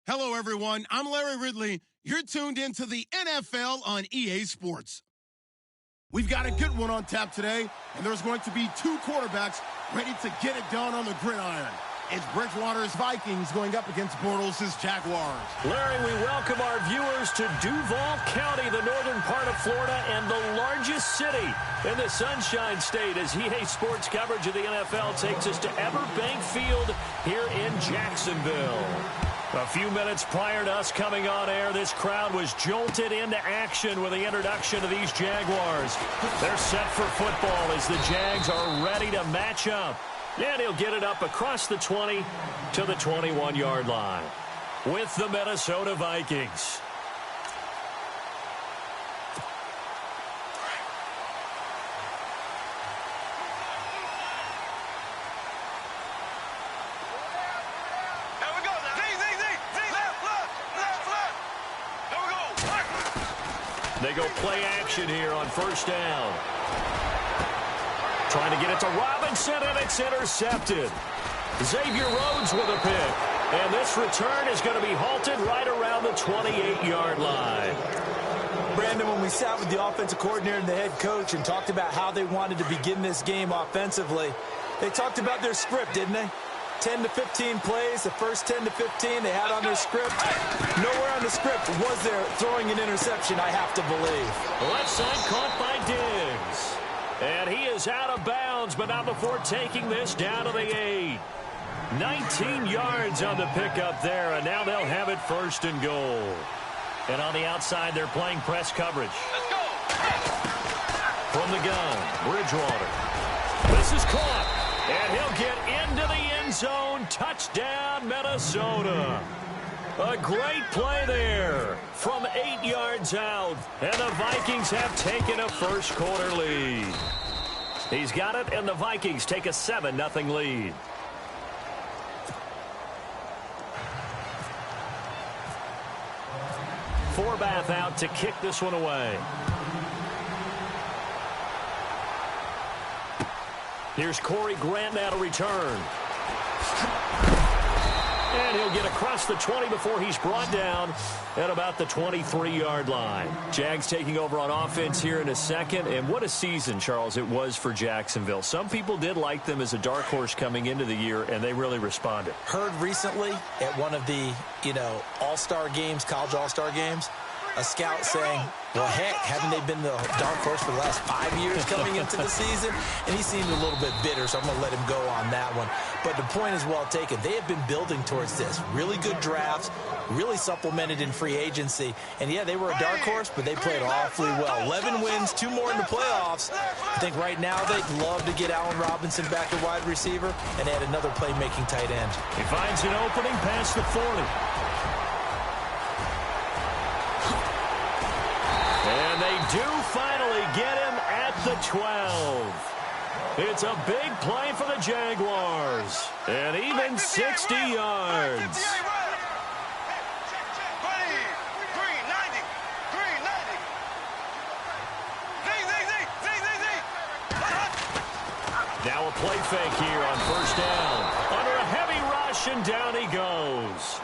Hello, everyone. I'm Larry Ridley. You're tuned into the NFL on EA Sports. We've got a good one on tap today, and there's going to be two quarterbacks ready to get it done on the gridiron. It's Bridgewater's Vikings going up against Bortles' Jaguars. Larry, we welcome our viewers to Duval County, the northern part of Florida, and the largest city in the Sunshine State, as EA Sports coverage of the NFL takes us to Everbank Field here in Jacksonville. A few minutes prior to us coming on air, this crowd was jolted into action with the introduction of these Jaguars. They're set for football as the Jags are ready to match up. And he'll get it up across the 20 to the 21-yard line with the Minnesota Vikings. They go play action here on first down. Trying to get it to Robinson, and it's intercepted. Xavier Rhodes with a pick. And this return is going to be halted right around the 28-yard line. Brandon, when we sat with the offensive coordinator and the head coach and talked about how they wanted to begin this game offensively, they talked about their script, didn't they? 10 to 15 plays, the first 10 to 15 they had on their script. Nowhere on the script was there throwing an interception, I have to believe. Left side caught by Diggs. And he is out of bounds, but not before taking this down to the 8. 19 yards on the pickup there, and now they'll have it first and goal. And on the outside, they're playing press coverage. Let's go! From the gun, Bridgewater. This is caught, and he'll get into the end zone. Touchdown, Minnesota. A great play there from 8 yards out, and the Vikings have taken a first-quarter lead. He's got it, and the Vikings take a 7-0 lead. Forbath out to kick this one away. Here's Corey Grant now to return. And he'll get across the 20 before he's brought down at about the 23-yard line. Jags taking over on offense here in a second. And what a season, Charles, it was for Jacksonville. Some people did like them as a dark horse coming into the year, and they really responded. Heard recently at one of the, all-star games, college all-star games, a scout saying, well, heck, haven't they been the dark horse for the last 5 years coming into the season? And he seemed a little bit bitter, so I'm going to let him go on that one. But the point is well taken. They have been building towards this. Really good drafts, really supplemented in free agency. And, yeah, they were a dark horse, but they played awfully well. 11 wins, 2 more in the playoffs. I think right now they'd love to get Allen Robinson back at wide receiver and add another playmaking tight end. He finds an opening past the 40. And they do finally get him at the 12. It's a big play for the Jaguars. And even 60 yards. Now a play fake here on first down. Under a heavy rush, and down he goes.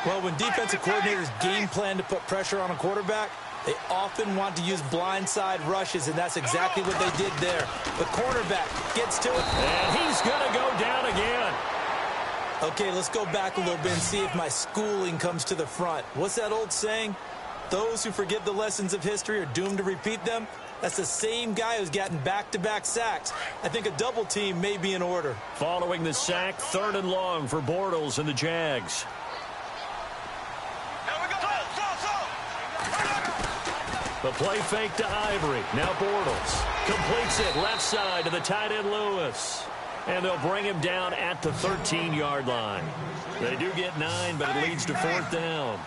Well, when defensive coordinators game plan to put pressure on a quarterback, they often want to use blindside rushes, and that's exactly what they did there. The cornerback gets to it. And he's going to go down again. Okay, let's go back a little bit and see if my schooling comes to the front. What's that old saying? Those who forget the lessons of history are doomed to repeat them. That's the same guy who's gotten back-to-back sacks. I think a double team may be in order. Following the sack, 3rd and long for Bortles and the Jags. The play fake to Ivory. Now Bortles completes it left side to the tight end Lewis. And they'll bring him down at the 13-yard line. They do get 9, but it leads to 4th down.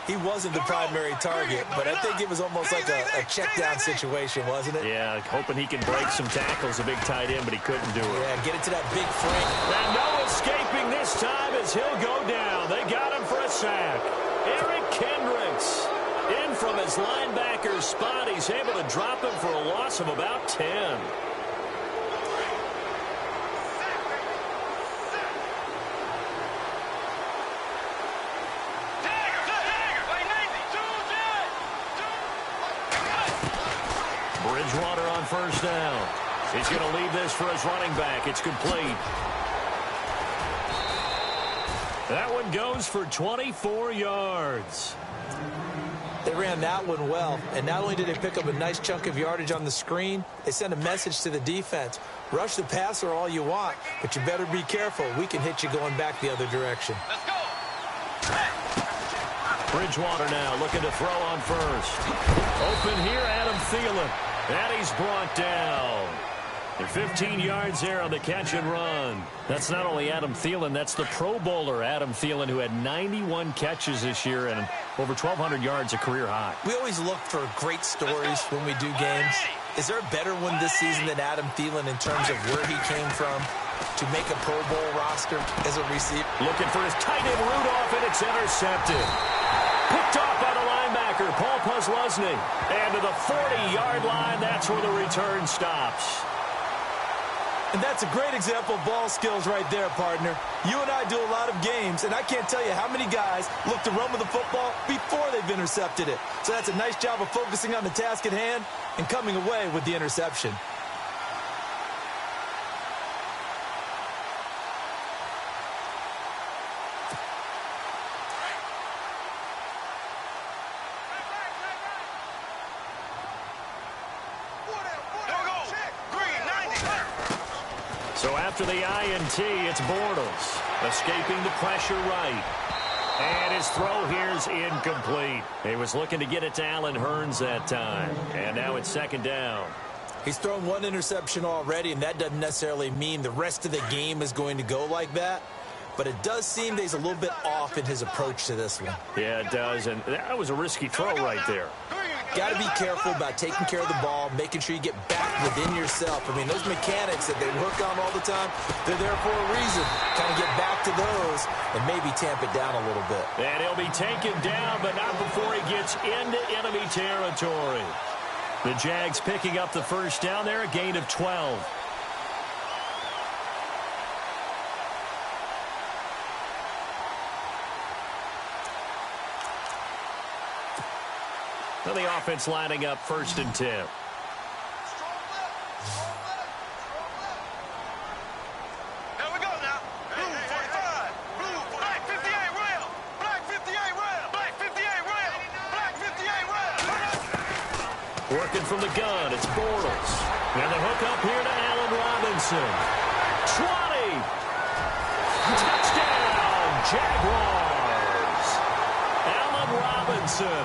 He wasn't the primary target, but I think it was almost like a check-down situation, wasn't it? Yeah, hoping he can break some tackles, a big tight end, but he couldn't do it. Yeah, get it to that big frame. And no escaping this time as he'll go down. They got him for a sack. Eric Kendricks in from his linebacker spot. He's able to drop him for a loss of about 10. Bridgewater on first down. He's going to leave this for his running back. It's complete. That one goes for 24 yards. They ran that one well, and not only did they pick up a nice chunk of yardage on the screen, they sent a message to the defense. Rush the passer all you want, but you better be careful. We can hit you going back the other direction. Let's go. Bridgewater now looking to throw on first. Open here, Adam Thielen. And he's brought down. And 15 yards there on the catch and run. That's not only Adam Thielen, that's the Pro Bowler Adam Thielen, who had 91 catches this year and over 1,200 yards, a career high. We always look for great stories when we do games. Is there a better one this season than Adam Thielen in terms of where he came from to make a Pro Bowl roster as a receiver? Looking for his tight end Rudolph, and it's intercepted. Picked off by the linebacker, Paul Posluszny. And to the 40-yard line, that's where the return stops. And that's a great example of ball skills right there, partner. You and I do a lot of games, and I can't tell you how many guys look to run with the football before they've intercepted it. So that's a nice job of focusing on the task at hand and coming away with the interception. So after the INT, it's Bortles, escaping the pressure right. And his throw here's incomplete. He was looking to get it to Allen Hurns that time. And now it's second down. He's thrown one interception already, and that doesn't necessarily mean the rest of the game is going to go like that. But it does seem that he's a little bit off in his approach to this one. Yeah, it does. And that was a risky throw right there. Got to be careful about taking care of the ball, making sure you get back within yourself. I mean, those mechanics that they work on all the time, they're there for a reason. Kind of get back to those and maybe tamp it down a little bit. And he'll be taken down, but not before he gets into enemy territory. The Jags picking up the first down there, a gain of 12. So the offense lining up first and 10. Here we go now. Blue 45. Blue black 58 rail. Black 58 rail. Black 58 rail. Black 58 rail. Working from the gun, it's Bortles. And the hook up here to Allen Robinson. 20. Touchdown, Jaguars. Allen Robinson,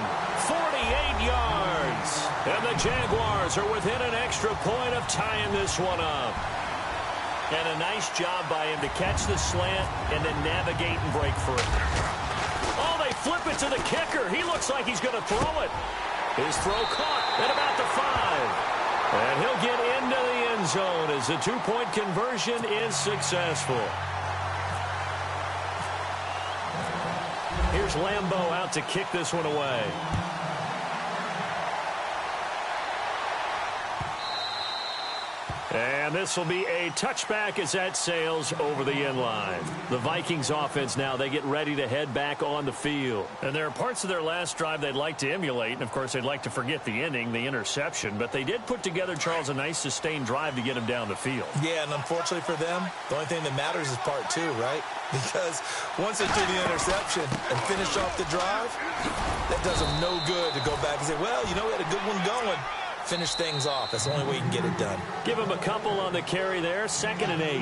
48 yards. And the Jaguars are within an extra point of tying this one up. And a nice job by him to catch the slant and then navigate and break free. Oh, they flip it to the kicker. He looks like he's going to throw it. His throw caught at about the 5. And he'll get into the end zone as the two-point conversion is successful. Here's Lambeau out to kick this one away. And this will be a touchback as that sails over the end line. The Vikings offense now, they get ready to head back on the field. And there are parts of their last drive they'd like to emulate. And, of course, they'd like to forget the ending, the interception. But they did put together, Charles, a nice sustained drive to get him down the field. Yeah, and unfortunately for them, the only thing that matters is part 2, right? Because once they do the interception and finish off the drive, that does them no good to go back and say, well, you know, we had a good one going. Finish things off. That's the only way you can get it done. Give him a couple on the carry there. 2nd and 8.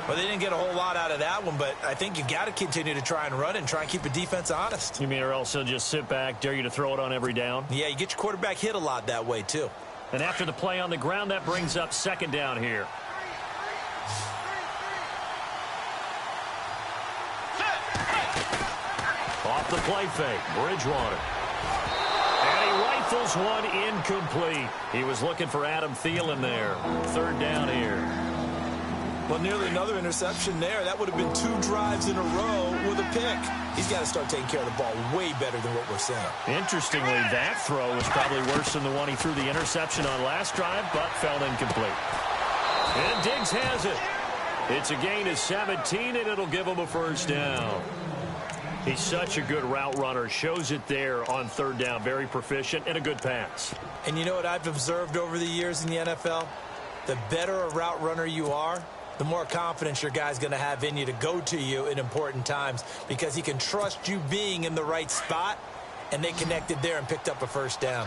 Well, they didn't get a whole lot out of that one, but I think you've got to continue to try and run and try and keep the defense honest. You mean or else he'll just sit back, dare you to throw it on every down? Yeah, you get your quarterback hit a lot that way, too. And after the play on the ground, that brings up 2nd down here. Off the play fake, Bridgewater. And he rifles one incomplete. He was looking for Adam Thielen there. 3rd down here. Well, nearly another interception there. That would have been 2 drives in a row with a pick. He's got to start taking care of the ball way better than what we're seeing. Interestingly, that throw was probably worse than the one he threw the interception on last drive, but fell incomplete. And Diggs has it. It's a gain of 17, and it'll give him a first down. He's such a good route runner. Shows it there on third down. Very proficient and a good pass. And you know what I've observed over the years in the NFL? The better a route runner you are, the more confidence your guy's going to have in you to go to you in important times because he can trust you being in the right spot, and they connected there and picked up a first down.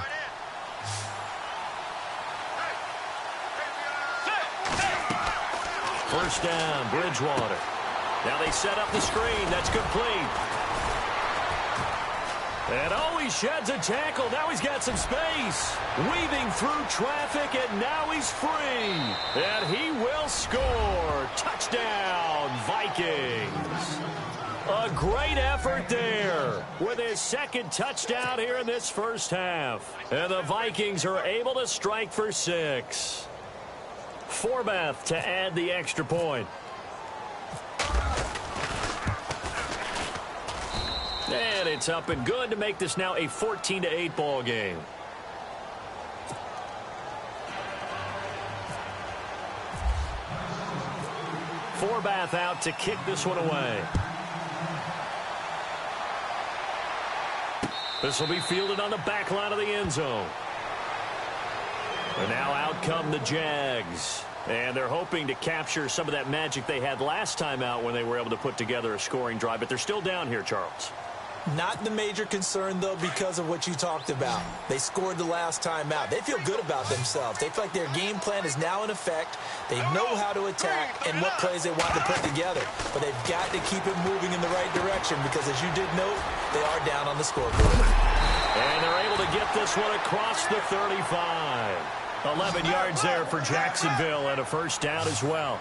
First down, Bridgewater. Now they set up the screen. That's complete. And oh, he sheds a tackle. Now he's got some space. Weaving through traffic, and now he's free. And he will score. Touchdown, Vikings. A great effort there with his second touchdown here in this first half. And the Vikings are able to strike for 6. Forbath to add the extra point. And it's up and good to make this now a 14-8 ball game. Forbath out to kick this one away. This will be fielded on the back line of the end zone. And now out come the Jags. And they're hoping to capture some of that magic they had last time out when they were able to put together a scoring drive. But they're still down here, Charles. Not the major concern, though, because of what you talked about. They scored the last time out. They feel good about themselves. They feel like their game plan is now in effect. They know how to attack and what plays they want to put together. But they've got to keep it moving in the right direction because, as you did note, they are down on the scoreboard. And they're able to get this one across the 35. 11 yards there for Jacksonville and a first down as well.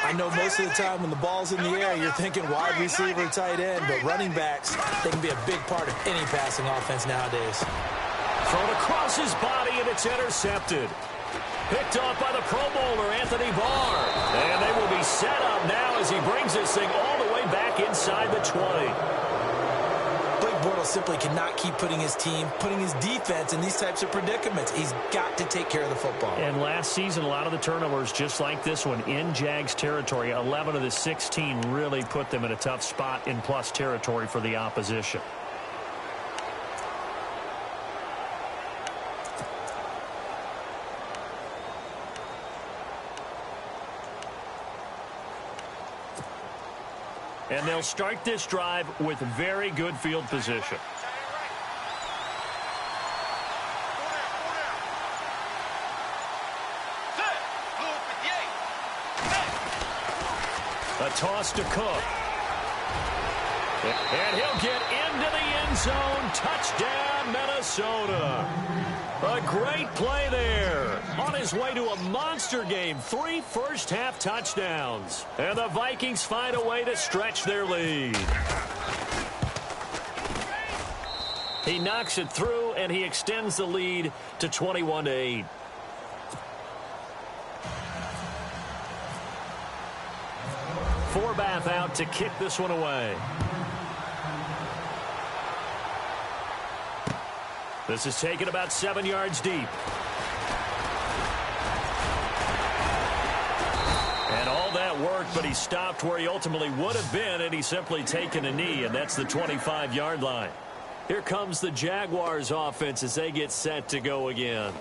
I know most of the time when the ball's in the air, you're thinking wide receiver, tight end, but running backs, they can be a big part of any passing offense nowadays. Thrown across his body, and it's intercepted. Picked off by the Pro Bowler, Anthony Barr. And they will be set up now as he brings this thing all the way back inside the 20. Bortles simply cannot keep putting his team, putting his defense in these types of predicaments. He's got to take care of the football. And last season, a lot of the turnovers, just like this one, in Jags territory, 11 of the 16 really put them in a tough spot in plus territory for the opposition. And they'll start this drive with very good field position. A toss to Cook. And he'll get into the end zone. Touchdown, Minnesota. A great play there. On his way to a monster game. 3 first-half touchdowns. And the Vikings find a way to stretch their lead. He knocks it through, and he extends the lead to 21-8. Forbath out to kick this one away. This is taken about 7 yards deep. And all that worked, but he stopped where he ultimately would have been, and he's simply taken a knee, and that's the 25-yard line. Here comes the Jaguars offense as they get set to go again.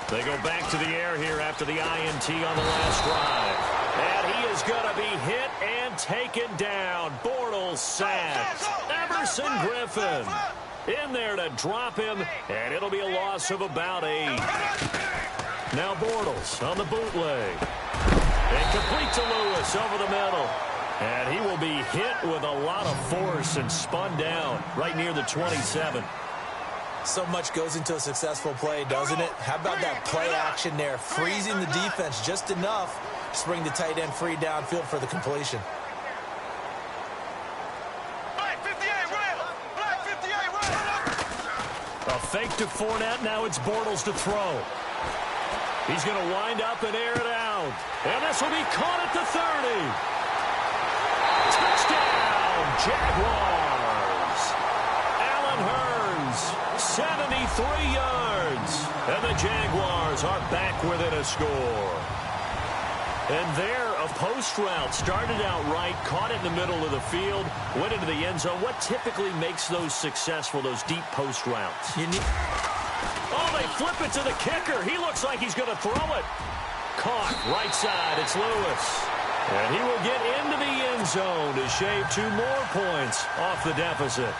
They go back to the air here after the INT on the last drive. And he is going to be hit and taken down. Bortles sacked. Everson Griffin in there to drop him, and it'll be a loss of about 8. Now Bortles on the bootleg. And complete to Lewis over the middle. And he will be hit with a lot of force and spun down right near the 27. So much goes into a successful play, doesn't it? How about that play action there? Freezing the defense just enough to bring the tight end free downfield for the completion. A fake to Fournette. Now it's Bortles to throw. He's going to wind up and air it out. And this will be caught at the 30. Touchdown, Jaguars. Allen Hurd yards. And the Jaguars are back within a score. And there, a post route started out right, caught it in the middle of the field, went into the end zone. What typically makes those successful, those deep post routes? Oh, they flip it to the kicker. He looks like he's going to throw it. Caught, right side, it's Lewis. And he will get into the end zone to shave 2 more points off the deficit.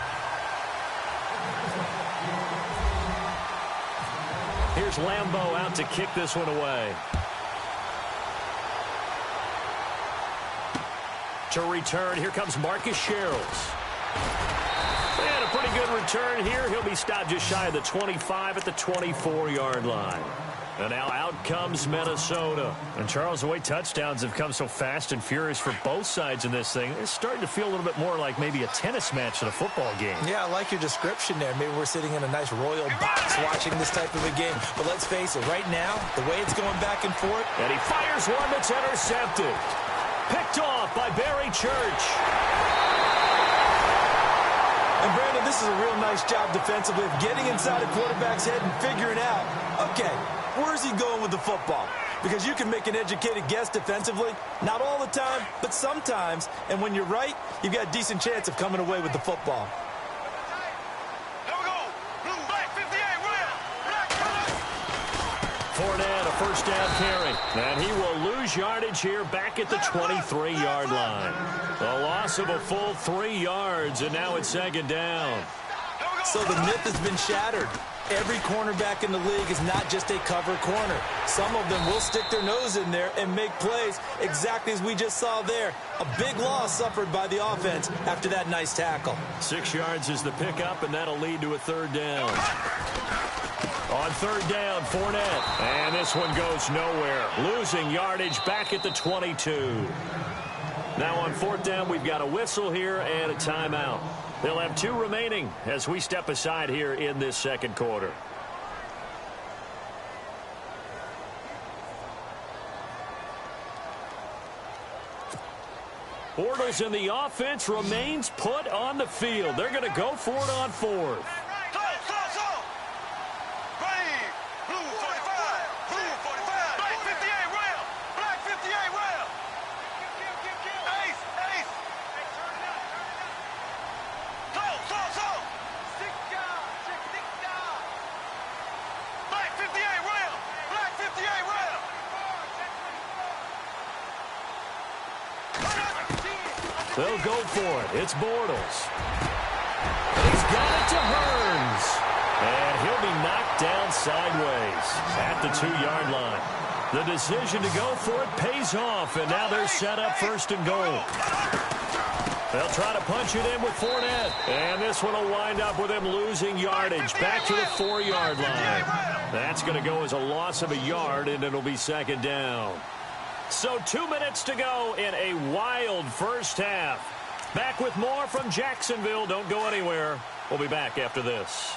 Here's Lambeau out to kick this one away. To return, here comes Marcus Sherrills. And a pretty good return here. He'll be stopped just shy of the 25 at the 24-yard line. And now out comes Minnesota. And Charles, the way touchdowns have come so fast and furious for both sides in this thing, it's starting to feel a little bit more like maybe a tennis match than a football game. Yeah, I like your description there. Maybe we're sitting in a nice royal box watching this type of a game. But let's face it, right now, the way it's going back and forth. And he fires one that's intercepted. Picked off by Barry Church. And Brandon, this is a real nice job defensively of getting inside a quarterback's head and figuring out, okay, where's he going with the football? Because you can make an educated guess defensively. Not all the time, but sometimes. And when you're right, you've got a decent chance of coming away with the football. Fournette, a first down carry. And he will lose yardage here back at the 23-yard line. A loss of a full 3 yards, and now it's second down. So the myth has been shattered. Every cornerback in the league is not just a cover corner. Some of them will stick their nose in there and make plays exactly as we just saw there. A big loss suffered by the offense after that nice tackle. 6 yards is the pickup, and that'll lead to a third down. On third down, Fournette. And this one goes nowhere. Losing yardage back at the 22. Now on fourth down, we've got a whistle here and a timeout. They'll have 2 remaining as we step aside here in this second quarter. Bortles in the offense remains put on the field. They're going to go for it on fourth. They'll go for it. It's Bortles. He's got it to Hearns. And he'll be knocked down sideways at the 2-yard line. The decision to go for it pays off, and now they're set up first and goal. They'll try to punch it in with Fournette. And this one will wind up with him losing yardage back to the 4-yard line. That's going to go as a loss of a yard, and it'll be second down. So 2 minutes to go in a wild first half. Back with more from Jacksonville. Don't go anywhere. We'll be back after this.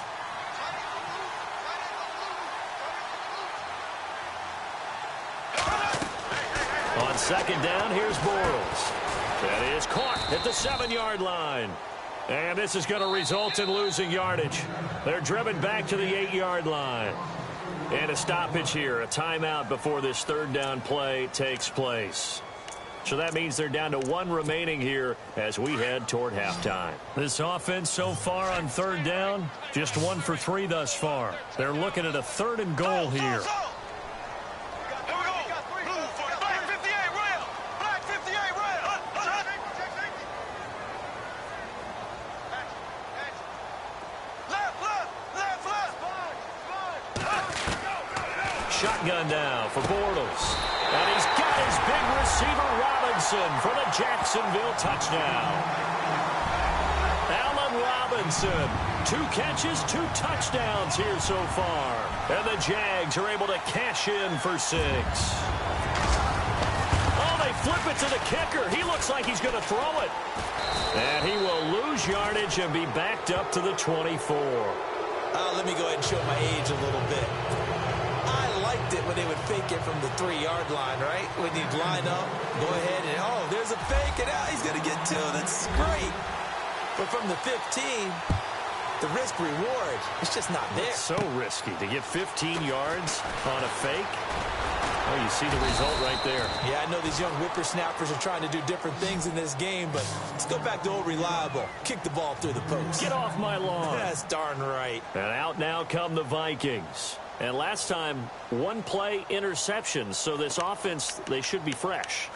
On second down, here's Bortles. That is caught at the 7-yard line. And this is going to result in losing yardage. They're driven back to the 8-yard line. And a stoppage here, a timeout before this third down play takes place. So that means they're down to 1 remaining here as we head toward halftime. This offense so far on third down, just 1 for 3 thus far. They're looking at a 3rd and goal here. Shotgun now for Bortles. And he's got his big receiver Robinson for the Jacksonville touchdown. Allen Robinson, 2 catches, 2 touchdowns here so far. And the Jags are able to cash in for 6. Oh, they flip it to the kicker. He looks like he's going to throw it. And he will lose yardage and be backed up to the 24. Let me go ahead and show my age a little bit. It when they would fake it from the 3-yard line, right? When you'd line up, go ahead and, oh, there's a fake, and he's going to get 2. That's great. But from the 15, the risk-reward is just not there. It's so risky to get 15 yards on a fake. Oh, you see the result right there. Yeah, I know these young whippersnappers are trying to do different things in this game, but let's go back to old reliable. Kick the ball through the post. Get off my lawn. That's darn right. And out now come the Vikings. And last time, one-play interception, so this offense, they should be fresh.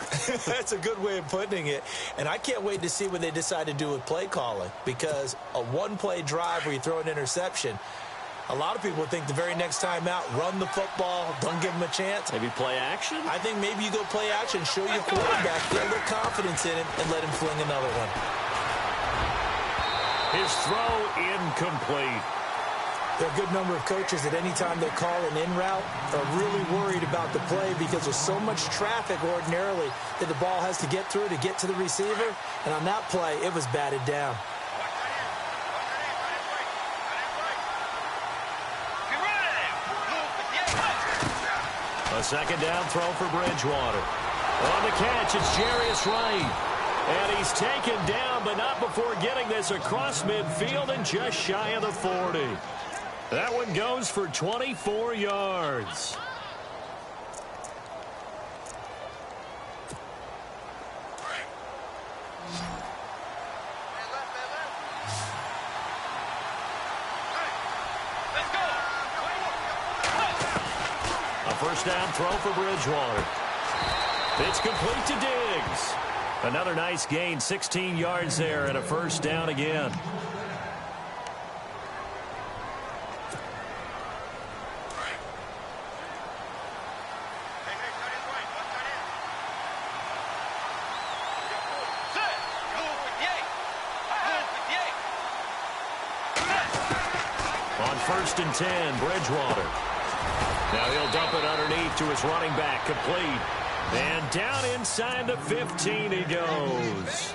That's a good way of putting it. And I can't wait to see what they decide to do with play calling, because a one-play drive where you throw an interception, a lot of people think the very next time out, run the football, don't give them a chance. Maybe play action? I think maybe you go play action, show your quarterback, get a little confidence in him, and let him fling another one. His throw incomplete. There are a good number of coaches at any time they call an in route are really worried about the play because there's so much traffic ordinarily that the ball has to get through to get to the receiver. And on that play, it was batted down. A second down throw for Bridgewater. On the catch, it's Jarius Wright. And he's taken down, but not before getting this across midfield and just shy of the 40. That one goes for 24 yards. A first down throw for Bridgewater. It's complete to Diggs. Another nice gain, 16 yards there, and a first down again. On first and 10, Bridgewater. Now he'll dump it underneath to his running back, complete. And down inside the 15 he goes.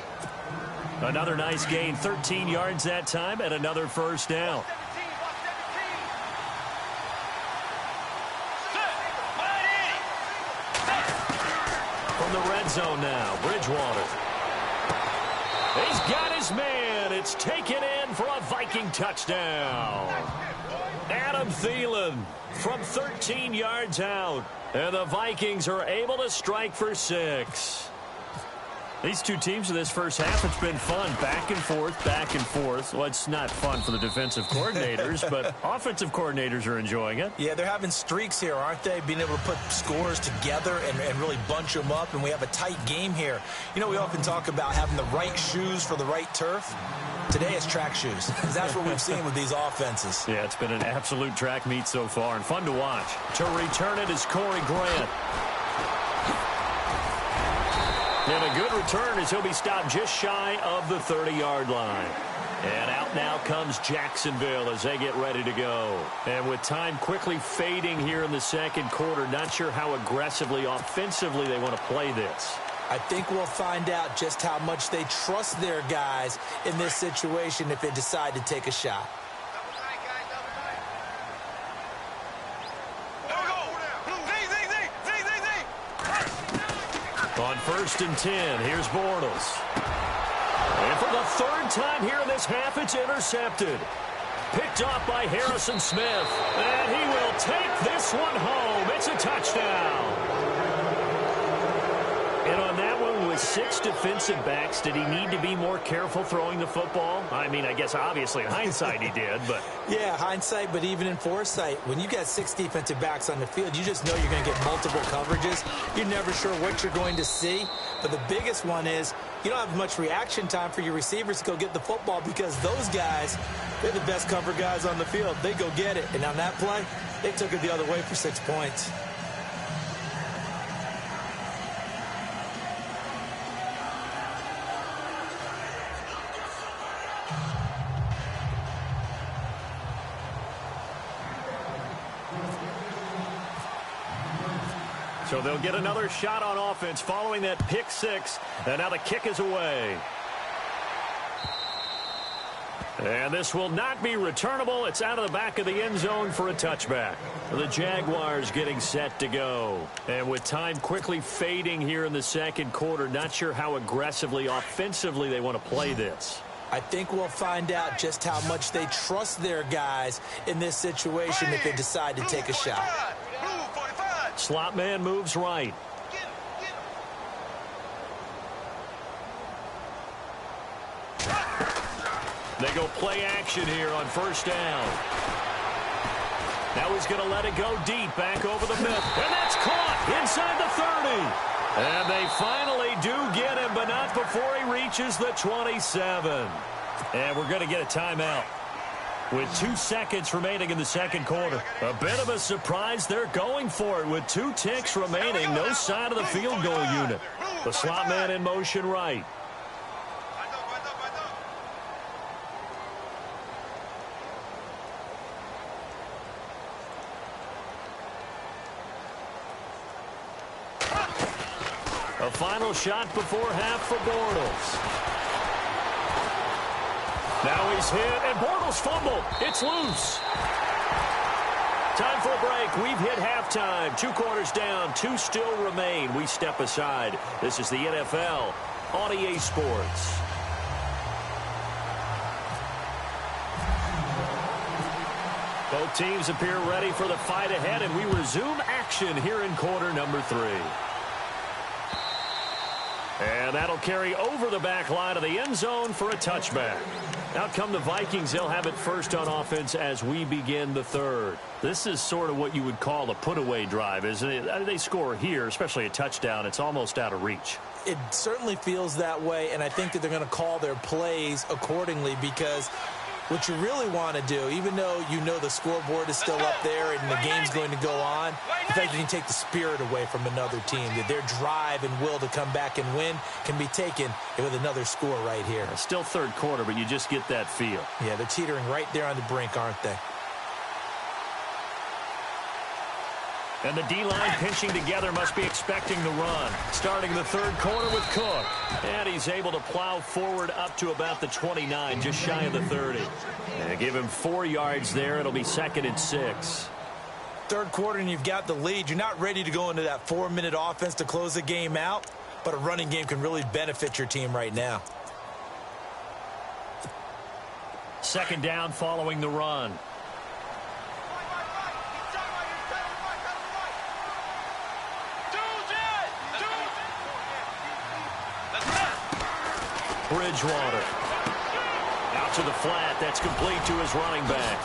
Another nice gain, 13 yards that time, and another first down. From the red zone now, Bridgewater. He's got his man. It's taken in for a Viking touchdown. Adam Thielen from 13 yards out. And the Vikings are able to strike for 6. These two teams in this first half, it's been fun. Back and forth, back and forth. Well, it's not fun for the defensive coordinators, but offensive coordinators are enjoying it. Yeah, they're having streaks here, aren't they? Being able to put scores together and really bunch them up, and we have a tight game here. You know, we often talk about having the right shoes for the right turf. Today it's track shoes. That's what we've seen with these offenses. Yeah, it's been an absolute track meet so far and fun to watch. To return it is Corey Grant. And a good return as he'll be stopped just shy of the 30-yard line. And out now comes Jacksonville as they get ready to go. And with time quickly fading here in the second quarter, not sure how aggressively, offensively they want to play this. I think we'll find out just how much they trust their guys in this situation if they decide to take a shot. On first and 10, here's Bortles. And for the third time here in this half, it's intercepted. Picked off by Harrison Smith. And he will take this one home. It's a touchdown. And on that one, with 6 defensive backs, did he need to be more careful throwing the football? I mean, I guess obviously in hindsight he did, but... Yeah, hindsight, but even in foresight, when you got 6 defensive backs on the field, you just know you're going to get multiple coverages. You're never sure what you're going to see. But the biggest one is you don't have much reaction time for your receivers to go get the football because those guys, they're the best cover guys on the field. They go get it. And on that play, they took it the other way for 6 points. So they'll get another shot on offense following that pick 6. And now the kick is away. And this will not be returnable. It's out of the back of the end zone for a touchback. The Jaguars getting set to go. And with time quickly fading here in the second quarter, not sure how aggressively, offensively they want to play this. I think we'll find out just how much they trust their guys in this situation if they decide to take a shot. Slot man moves right. They go play action here on first down. Now he's going to let it go deep back over the middle. And that's caught inside the 30. And they finally do get him, but not before he reaches the 27. And we're going to get a timeout with 2 seconds remaining in the second quarter. A bit of a surprise. They're going for it with 2 ticks remaining. No sign of the field goal unit. The slot man in motion right. A final shot before half for Bortles. Now he's hit, and Bortles fumbled. It's loose. Time for a break. We've hit halftime. 2 quarters down, 2 still remain. We step aside. This is the NFL on EA Sports. Both teams appear ready for the fight ahead, and we resume action here in quarter number 3. And that'll carry over the back line of the end zone for a touchback. Out come the Vikings. They'll have it first on offense as we begin the third. This is sort of what you would call a put-away drive, isn't it? They score here, especially a touchdown. It's almost out of reach. It certainly feels that way, and I think that they're going to call their plays accordingly because what you really want to do, even though you know the scoreboard is still up there and the game's going to go on, the fact you can take the spirit away from another team, that their drive and will to come back and win can be taken with another score right here. Still third quarter, but you just get that feel. Yeah, they're teetering right there on the brink, aren't they? And the D-line pinching together must be expecting the run. Starting the third quarter with Cook. And he's able to plow forward up to about the 29, just shy of the 30. And give him 4 yards there. It'll be 2nd and 6. Third quarter and you've got the lead. You're not ready to go into that 4-minute offense to close the game out, but a running game can really benefit your team right now. Second down following the run. Bridgewater. Out to the flat. That's complete to his running back.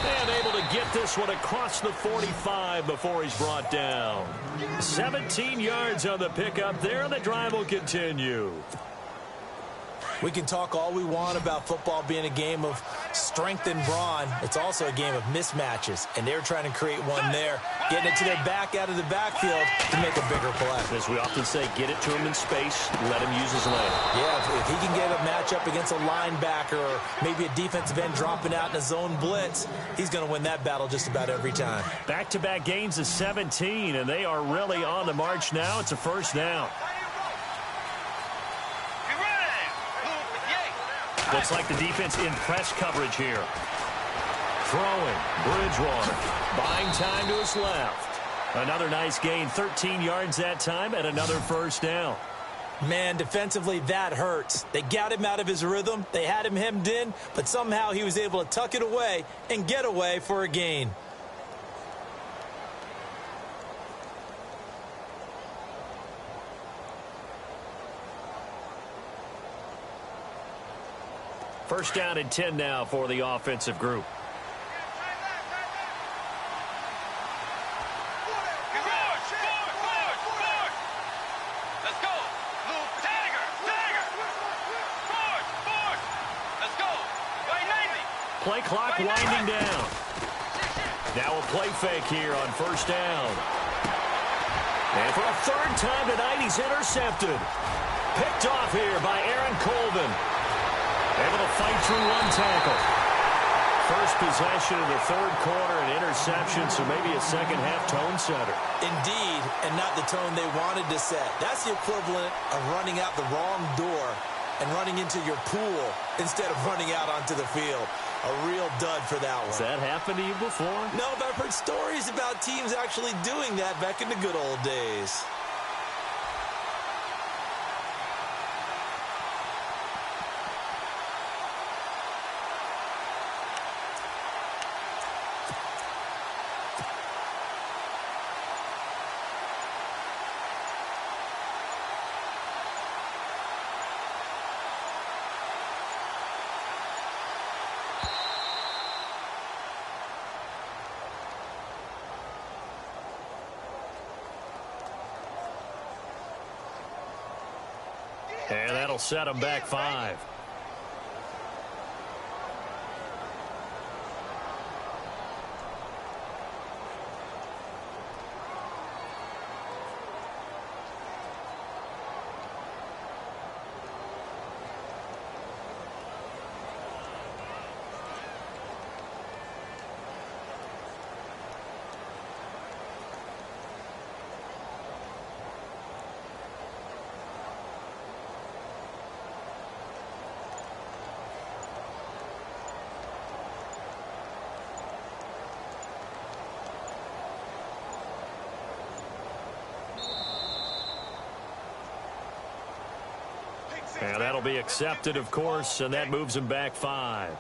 And able to get this one across the 45 before he's brought down. 17 yards on the pickup there, and the drive will continue. We can talk all we want about football being a game of strength and brawn. It's also a game of mismatches, and they're trying to create one there, getting it to their back out of the backfield to make a bigger play. As we often say, get it to him in space, let him use his leg. Yeah, if he can get a matchup against a linebacker or maybe a defensive end dropping out in a zone blitz, he's going to win that battle just about every time. Back-to-back gains of 17, and they are really on the march now. It's a first down. Looks like the defense in press coverage here. Throwing. Bridgewater. Buying time to his left. Another nice gain. 13 yards that time and another first down. Man, defensively, that hurts. They got him out of his rhythm. They had him hemmed in, but somehow he was able to tuck it away and get away for a gain. First down and 10 now for the offensive group. Let's go. Tiger. Let's go. Right 90. Play clock winding down. Now a play fake here on first down. And for a third time tonight, he's intercepted. Picked off here by Aaron Colvin. Able to fight through one tackle. First possession of the third quarter, an interception, so maybe a second-half tone setter. Indeed, and not the tone they wanted to set. That's the equivalent of running out the wrong door and running into your pool instead of running out onto the field. A real dud for that one. Has that happened to you before? No, but I've heard stories about teams actually doing that back in the good old days. And that'll set them back 5. And that'll be accepted, of course, and that moves them back 5.